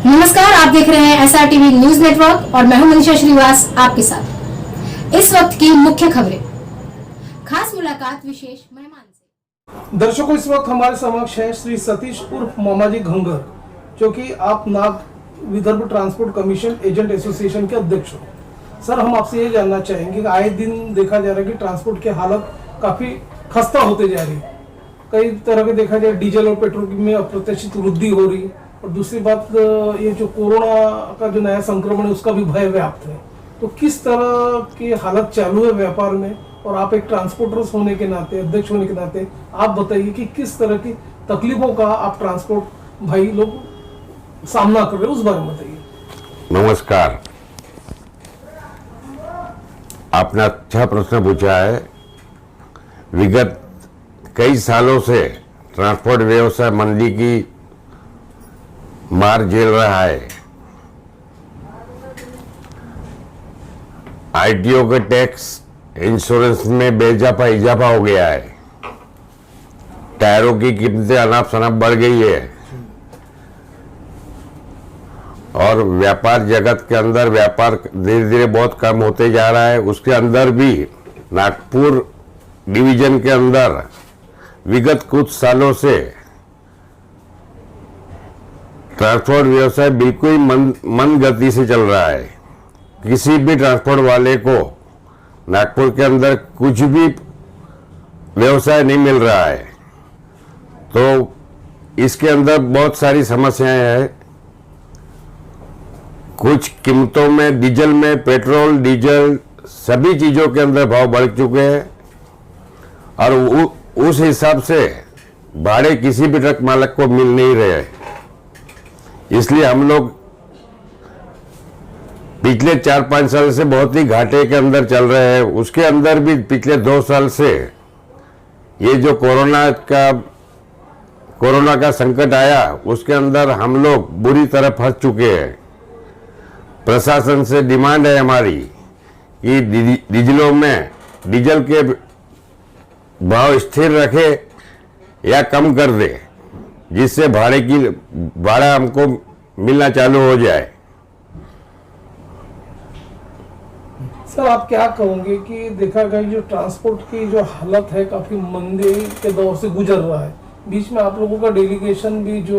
नमस्कार, आप देख रहे हैं SRTV न्यूज नेटवर्क और मैं हूं मनीषा श्रीवास आपके साथ। इस वक्त की मुख्य खबरें, खास मुलाकात विशेष मेहमान से। दर्शकों, इस वक्त हमारे समक्ष है श्री सतीश उर्फ मामाजी घंगर, जो कि आप Nag Vidarbha transport commission agent association के अध्यक्ष हो। सर, हम आपसे ये जानना चाहेंगे कि आए दिन देखा जा रहा है कि ट्रांसपोर्ट की हालत काफी खस्ता होते जा रही है। कई तरह के देखा जाए डीजल और पेट्रोल में अप्रत्याशित वृद्धि हो रही है, और दूसरी बात ये जो कोरोना का जो नया संक्रमण है उसका भी भय व्याप्त है। तो किस तरह की हालत चालू है व्यापार में, और आप एक ट्रांसपोर्टर्स होने के नाते, अध्यक्ष होने के नाते आप बताइए कि किस तरह की तकलीफों का आप ट्रांसपोर्ट भाई लोग सामना कर रहे हैं, उस बारे में बताइए। नमस्कार, आपने अच्छा प्रश्न पूछा है। विगत कई सालों से ट्रांसपोर्ट व्यवसाय मंदी की मार झेल रहा है। आईटीओ के टैक्स, इंश्योरेंस में बेजाफा इजाफा हो गया है। टायरों की कीमतें अनाप शनाप बढ़ गई है, और व्यापार जगत के अंदर व्यापार धीरे धीरे बहुत कम होते जा रहा है। उसके अंदर भी नागपुर डिवीजन के अंदर विगत कुछ सालों से ट्रांसपोर्ट व्यवसाय बिल्कुल मंद गति से चल रहा है। किसी भी ट्रांसपोर्ट वाले को नागपुर के अंदर कुछ भी व्यवसाय नहीं मिल रहा है। तो इसके अंदर बहुत सारी समस्याएं हैं। कुछ कीमतों में, डीजल में, पेट्रोल डीजल सभी चीजों के अंदर भाव बढ़ चुके हैं, और उस हिसाब से भाड़े किसी भी ट्रक मालक को मिल नहीं रहे। इसलिए हम लोग पिछले 4-5 साल से बहुत ही घाटे के अंदर चल रहे हैं। उसके अंदर भी पिछले 2 साल से ये जो कोरोना का संकट आया, उसके अंदर हम लोग बुरी तरह फंस चुके हैं। प्रशासन से डिमांड है हमारी कि डीजल के भाव स्थिर रखे या कम कर दे, जिससे भाड़ा हमको मिलना चालू हो जाए। सर, आप क्या कहोगे कि देखा गया जो ट्रांसपोर्ट की जो हालत है काफी मंदी के दौर से गुजर रहा है। बीच में आप लोगों का डेलीगेशन भी जो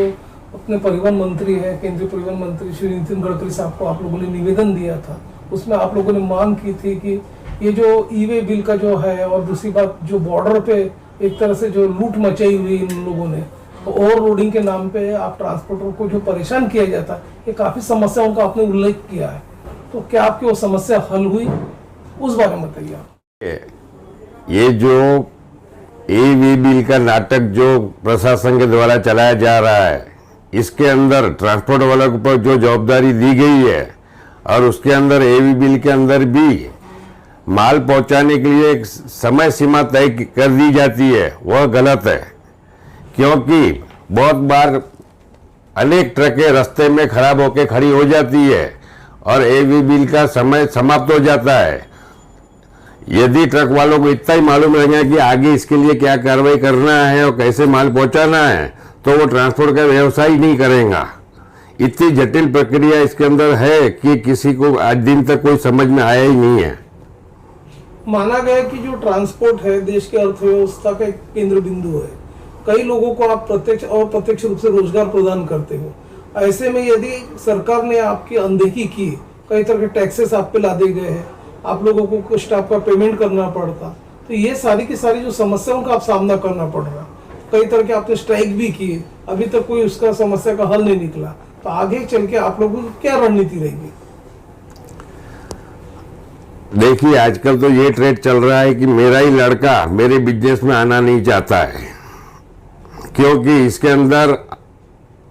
अपने परिवहन मंत्री है, केंद्रीय परिवहन मंत्री श्री नितिन गडकरी साहब को आप लोगों ने निवेदन दिया था। उसमें आप लोगों ने मांग की थी कि ये जो ई-वे बिल का जो है, और दूसरी बात जो बॉर्डर पे एक तरह से जो लूट मचाई हुई इन लोगों ने, तो ओवर लोडिंग के नाम पे आप ट्रांसपोर्टर को जो परेशान किया जाता है, ये काफी समस्याओं का आपने उल्लेख किया है। तो क्या आपकी वो समस्या हल हुई, उस बारे में बताइए आप। ये जो ई-वे बिल का नाटक जो प्रशासन के द्वारा चलाया जा रहा है, इसके अंदर ट्रांसपोर्ट वालों के ऊपर जो जवाबदारी दी गई है, और उसके अंदर ई-वे बिल के अंदर भी माल पहुंचाने के लिए एक समय सीमा तय कर दी जाती है, वह गलत है। क्योंकि बहुत बार अनेक ट्रकें रास्ते में खराब होकर खड़ी हो जाती है, और ई-वे बिल का समय समाप्त हो जाता है। यदि ट्रक वालों को इतना ही मालूम रहेगा कि आगे इसके लिए क्या कार्रवाई करना है और कैसे माल पहुंचाना है, तो वो ट्रांसपोर्ट का व्यवसाय ही नहीं करेगा। इतनी जटिल प्रक्रिया इसके अंदर है कि किसी को आज दिन तक कोई समझ में आया ही नहीं है। माना गया कि जो ट्रांसपोर्ट है देश के अर्थव्यवस्था का एक केंद्र बिंदु है। कई लोगों को आप प्रत्यक्ष और अप्रत्यक्ष रूप से रोजगार प्रदान करते हो। ऐसे में यदि सरकार ने आपकी अनदेखी की, कई तरह के टैक्सेस आप पे लादे गए हैं, आप लोगों को स्टाफ का पेमेंट करना पड़ता, तो ये सारी की सारी जो समस्याओं का आप सामना करना पड़ रहा। कई तरह के आपने स्ट्राइक भी किए, अभी तक कोई उसका समस्या का हल नहीं निकला। तो आगे चल के आप लोगों की क्या रणनीति रहेगी? देखिए, आजकल तो ये ट्रेंड चल रहा है कि मेरा ही लड़का मेरे बिजनेस में आना नहीं चाहता है, क्योंकि इसके अंदर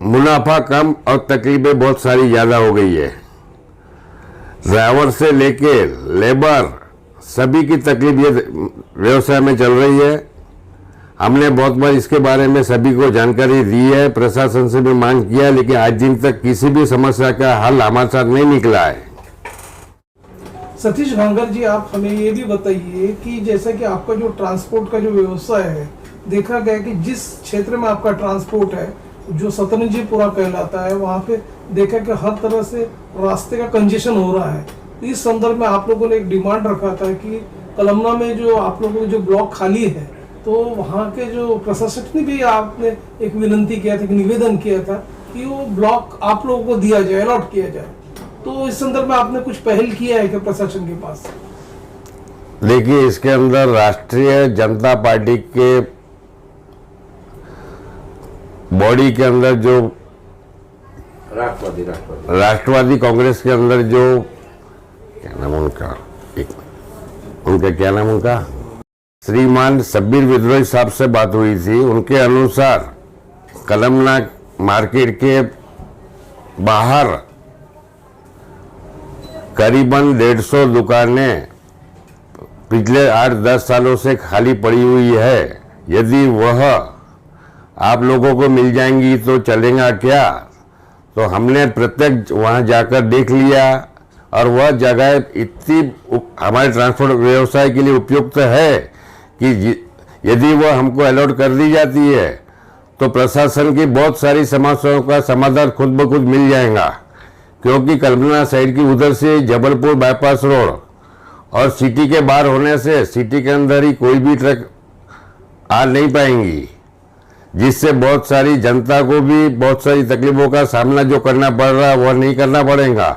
मुनाफा कम और तकलीफें बहुत सारी ज्यादा हो गई है। ड्राइवर से लेके लेबर सभी की तकलीफ ये व्यवसाय में चल रही है। हमने बहुत बार इसके बारे में सभी को जानकारी दी है, प्रशासन से भी मांग किया, लेकिन आज दिन तक किसी भी समस्या का हल हमारे साथ नहीं निकला है। सतीश घंगर जी, आप हमें ये भी बताइए कि जैसा कि आपका जो ट्रांसपोर्ट का जो व्यवसाय है, देखा गया कि जिस क्षेत्र में आपका ट्रांसपोर्ट है, जो सतरंजीपुरा कहलाता है, वहाँ पे देखा कि हर तरह से रास्ते का कंजेशन हो रहा है। इस संदर्भ में आप लोगों ने एक डिमांड रखा था कि कलमना में जो आप लोगों को जो ब्लॉक खाली है, तो वहाँ के जो प्रशासक ने भी आपने एक विनंती किया था, एक निवेदन किया था कि वो ब्लॉक आप लोगों को दिया जाए, अलॉट किया जाए। तो इस संदर्भ में आपने कुछ पहल किया है क्या प्रशासन के पास? देखिए, इसके अंदर राष्ट्रीय जनता पार्टी के बॉडी के अंदर जो राष्ट्रवादी कांग्रेस के अंदर जो क्या नाम उनका, क्या नाम उनका, श्रीमान शब्बीर विद्रोही साहब से बात हुई थी। उनके अनुसार कलमना मार्केट के बाहर करीबन 150 दुकानें पिछले 8-10 सालों से खाली पड़ी हुई है। यदि वह आप लोगों को मिल जाएंगी तो चलेगा क्या? तो हमने प्रत्यक्ष वहां जाकर देख लिया और वह जगह इतनी हमारे ट्रांसपोर्ट व्यवसाय के लिए उपयुक्त है कि यदि वह हमको अलॉट कर दी जाती है तो प्रशासन की बहुत सारी समस्याओं का समाधान खुद ब खुद मिल जाएगा। क्योंकि कलमना साइड की उधर से जबलपुर बाईपास रोड और सिटी के बाहर होने से सिटी के अंदर ही कोई भी ट्रक आ नहीं पाएंगी, जिससे बहुत सारी जनता को भी बहुत सारी तकलीफों का सामना जो करना पड़ रहा है वह नहीं करना पड़ेगा।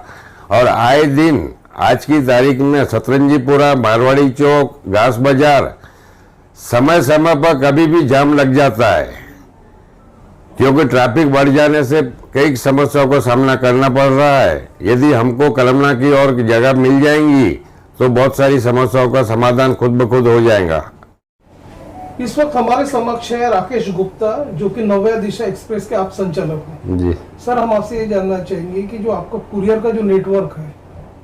और आए दिन आज की तारीख में सतरंजीपुरा, मारवाड़ी चौक, घास बाजार समय समय पर कभी भी जाम लग जाता है, क्योंकि ट्रैफिक बढ़ जाने से कई समस्याओं का सामना करना पड़ रहा है। यदि हमको कलमना की और जगह मिल जाएंगी तो बहुत सारी समस्याओं का समाधान खुद ब खुद हो जाएगा। इस वक्त हमारे समक्ष है राकेश गुप्ता, जो कि नव्या दिशा एक्सप्रेस के आप संचालक हैं। जी सर, हम आपसे ये जानना चाहेंगे कि जो आपका कुरियर का जो नेटवर्क है,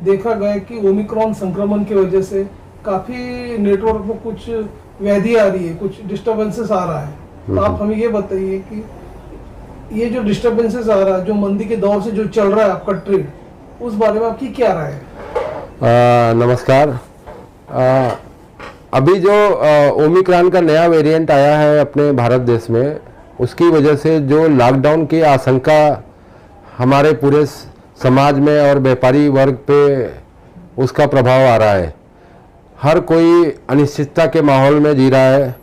देखा गया कि ओमिक्रॉन संक्रमण की वजह से काफी नेटवर्क में कुछ व्याधि आ रही है, कुछ डिस्टर्बेंसेस आ रहा है। तो आप हमें ये बताइए कि ये जो डिस्टर्बेंसेस आ रहा है, जो मंदी के दौर से जो चल रहा है आपका ट्रेड, उस बारे में आपकी क्या राय है? नमस्कार। अभी जो ओमिक्रॉन का नया वेरिएंट आया है अपने भारत देश में, उसकी वजह से जो लॉकडाउन की आशंका हमारे पूरे समाज में और व्यापारी वर्ग पे उसका प्रभाव आ रहा है। हर कोई अनिश्चितता के माहौल में जी रहा है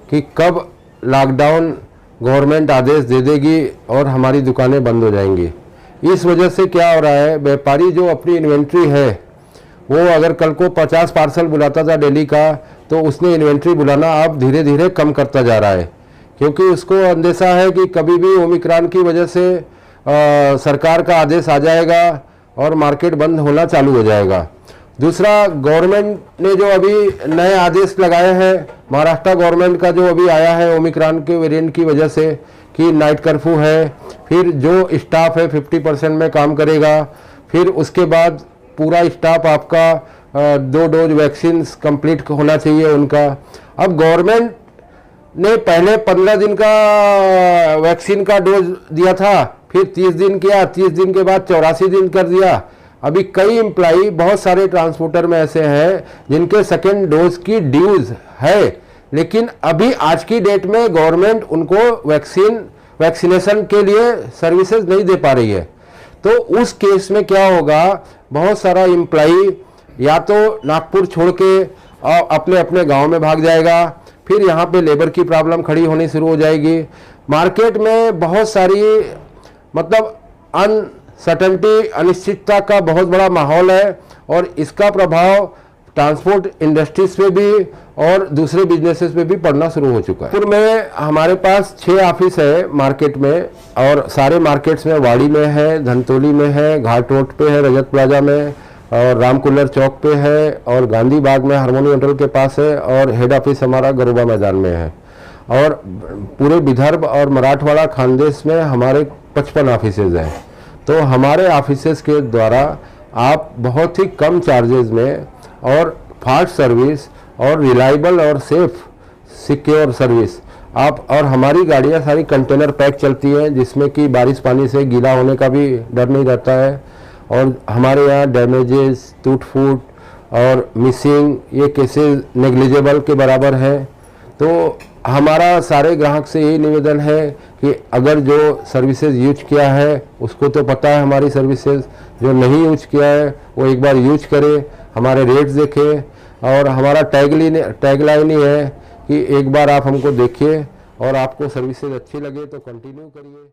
कि कब लॉकडाउन गवर्नमेंट आदेश दे देगी और हमारी दुकानें बंद हो जाएंगी। इस वजह से क्या हो रहा है, व्यापारी जो अपनी इन्वेंट्री है वो अगर कल को 50 पार्सल बुलाता था डेली का, तो उसने इन्वेंट्री बुलाना अब धीरे धीरे कम करता जा रहा है, क्योंकि उसको अंदेशा है कि कभी भी ओमिक्रॉन की वजह से सरकार का आदेश आ जाएगा और मार्केट बंद होना चालू हो जाएगा। दूसरा, गवर्नमेंट ने जो अभी नए आदेश लगाए हैं, महाराष्ट्र गवर्नमेंट का जो अभी आया है ओमिक्रॉन के वेरिएंट की वजह से, कि नाइट कर्फ्यू है, फिर जो स्टाफ है 50% में काम करेगा, फिर उसके बाद पूरा स्टाफ आपका 2 डोज वैक्सीन कंप्लीट होना चाहिए उनका। अब गवर्नमेंट ने पहले 15 दिन का वैक्सीन का डोज दिया था, फिर 30 दिन किया, 30 दिन के बाद 84 दिन कर दिया। अभी कई एम्प्लॉई, बहुत सारे ट्रांसपोर्टर में ऐसे हैं जिनके सेकेंड डोज की ड्यूज है, लेकिन अभी आज की डेट में गवर्नमेंट उनको वैक्सीनेशन के लिए सर्विसेज नहीं दे पा रही है। तो उस केस में क्या होगा, बहुत सारा एम्प्लॉई या तो नागपुर छोड़ के अपने अपने गांव में भाग जाएगा, फिर यहाँ पे लेबर की प्रॉब्लम खड़ी होनी शुरू हो जाएगी। मार्केट में बहुत सारी मतलब अनसर्टेनिटी, अनिश्चितता का बहुत बड़ा माहौल है और इसका प्रभाव ट्रांसपोर्ट इंडस्ट्रीज पे भी और दूसरे बिजनेसेस पे भी पड़ना शुरू हो चुका है। पुर में हमारे पास 6 ऑफिस है मार्केट में, और सारे मार्केट्स में वाड़ी में है, धनतोली में है, घाट रोड पे है, रजत प्लाजा में, और रामकुलर चौक पे है, और गांधी बाग में हारमोनी होटल के पास है, और हेड ऑफिस हमारा गरुबा मैदान में है। और पूरे विदर्भ और मराठवाड़ा खानदेश में हमारे 55 ऑफिसेज हैं। तो हमारे ऑफिसेज के द्वारा आप बहुत ही कम चार्जेस में और फास्ट सर्विस और रिलायबल और सेफ सिक्योर सर्विस आप, और हमारी गाड़ियाँ सारी कंटेनर पैक चलती हैं, जिसमें कि बारिश पानी से गीला होने का भी डर नहीं रहता है। और हमारे यहाँ डैमेजेस, टूट फूट और मिसिंग ये केसेस नेग्लिजिबल के बराबर है। तो हमारा सारे ग्राहक से यही निवेदन है कि अगर जो सर्विसेज यूज किया है उसको तो पता है हमारी सर्विसेज, जो नहीं यूज किया है वो एक बार यूज करे, हमारे रेट्स देखे। और हमारा टैगलाइन ही है कि एक बार आप हमको देखिए और आपको सर्विसेज अच्छी लगे तो कंटिन्यू करिए।